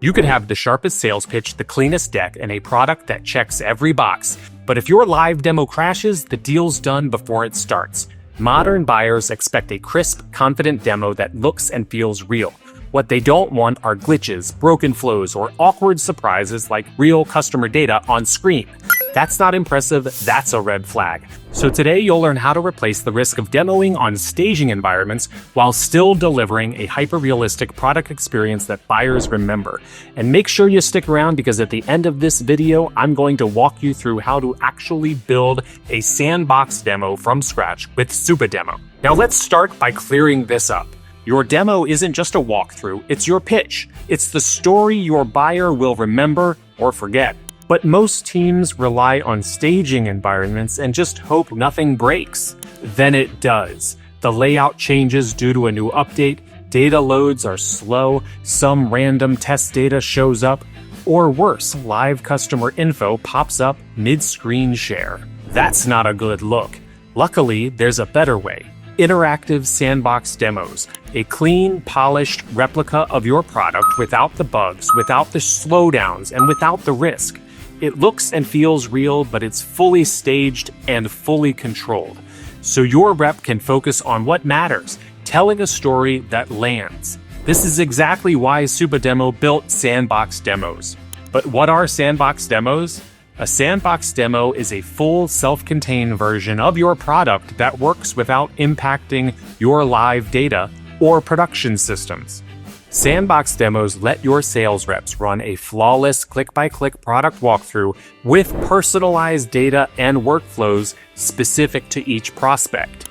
You could have the sharpest sales pitch, the cleanest deck, and a product that checks every box. But if your live demo crashes, the deal's done before it starts. Modern buyers expect a crisp, confident demo that looks and feels real. What they don't want are glitches, broken flows, or awkward surprises like real customer data on screen. That's not impressive, that's a red flag. So today you'll learn how to replace the risk of demoing on staging environments while still delivering a hyper-realistic product experience that buyers remember. And make sure you stick around because at the end of this video, I'm going to walk you through how to actually build a sandbox demo from scratch with Supademo. Now let's start by clearing this up. Your demo isn't just a walkthrough, it's your pitch. It's the story your buyer will remember or forget. But most teams rely on staging environments and just hope nothing breaks. Then it does. The layout changes due to a new update, data loads are slow, some random test data shows up, or worse, live customer info pops up mid-screen share. That's not a good look. Luckily, there's a better way. Interactive sandbox demos, a clean, polished replica of your product without the bugs, without the slowdowns, and without the risk. It looks and feels real, but it's fully staged and fully controlled. So your rep can focus on what matters, telling a story that lands. This is exactly why Supademo built sandbox demos. But what are sandbox demos? A sandbox demo is a full, self-contained version of your product that works without impacting your live data or production systems. Sandbox demos let your sales reps run a flawless click-by-click product walkthrough with personalized data and workflows specific to each prospect.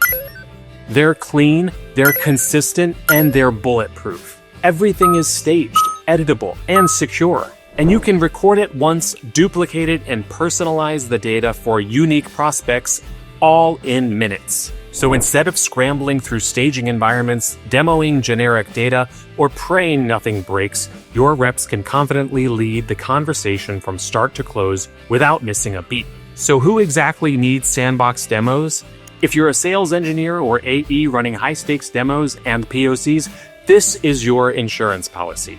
They're clean, they're consistent, and they're bulletproof. Everything is staged, editable, and secure. And you can record it once, duplicate it, and personalize the data for unique prospects all in minutes. So instead of scrambling through staging environments, demoing generic data, or praying nothing breaks, your reps can confidently lead the conversation from start to close without missing a beat. So who exactly needs sandbox demos? If you're a sales engineer or AE running high-stakes demos and POCs, this is your insurance policy.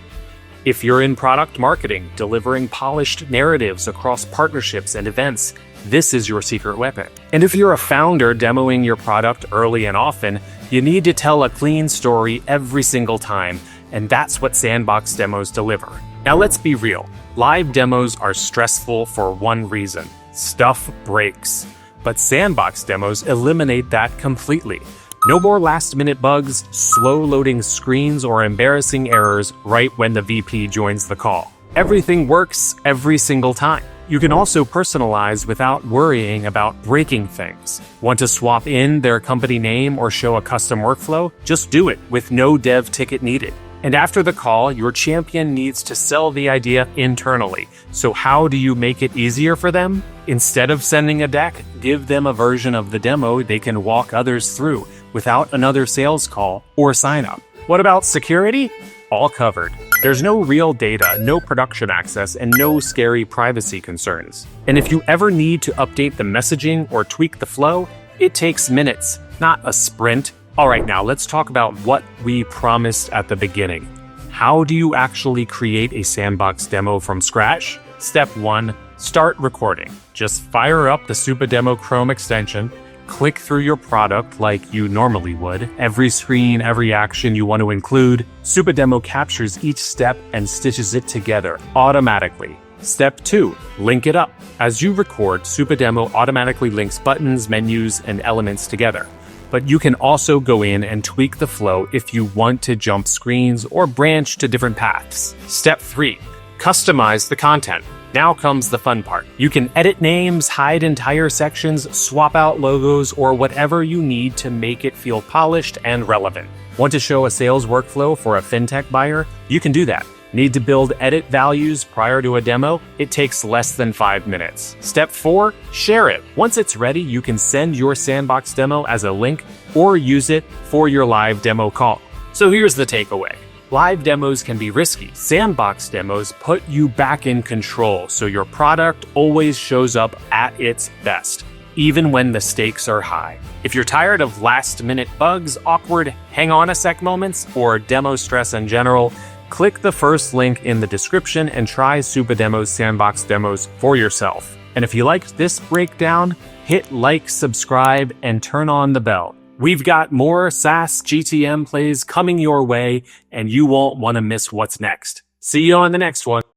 If you're in product marketing, delivering polished narratives across partnerships and events, this is your secret weapon. And if you're a founder demoing your product early and often, you need to tell a clean story every single time, and that's what sandbox demos deliver. Now let's be real. Live demos are stressful for one reason: stuff breaks. But sandbox demos eliminate that completely. No more last-minute bugs, slow-loading screens, or embarrassing errors right when the VP joins the call. Everything works every single time. You can also personalize without worrying about breaking things. Want to swap in their company name or show a custom workflow? Just do it with no dev ticket needed. And after the call, your champion needs to sell the idea internally. So how do you make it easier for them? Instead of sending a deck, give them a version of the demo they can walk others through without another sales call or sign up. What about security? All covered. There's no real data, no production access, and no scary privacy concerns. And if you ever need to update the messaging or tweak the flow, it takes minutes, not a sprint. All right, now let's talk about what we promised at the beginning. How do you actually create a sandbox demo from scratch? Step 1, start recording. Just fire up the Supademo Chrome extension, click through your product like you normally would. Every screen, every action you want to include. Supademo captures each step and stitches it together automatically. Step 2, link it up. As you record, Supademo automatically links buttons, menus, and elements together. But you can also go in and tweak the flow if you want to jump screens or branch to different paths. Step 3, customize the content. Now comes the fun part. You can edit names, hide entire sections, swap out logos, or whatever you need to make it feel polished and relevant. Want to show a sales workflow for a fintech buyer? You can do that. Need to build edit values prior to a demo? It takes less than 5 minutes. Step 4, share it. Once it's ready, you can send your sandbox demo as a link or use it for your live demo call. So here's the takeaway. Live demos can be risky. Sandbox demos put you back in control, so your product always shows up at its best, even when the stakes are high. If you're tired of last-minute bugs, awkward hang-on-a-sec moments, or demo stress in general, Click the first link in the description and try Supademo's Sandbox demos for yourself. And if you liked this breakdown, hit like, subscribe, and turn on the bell. We've got more SaaS GTM plays coming your way, and you won't want to miss what's next. See you on the next one.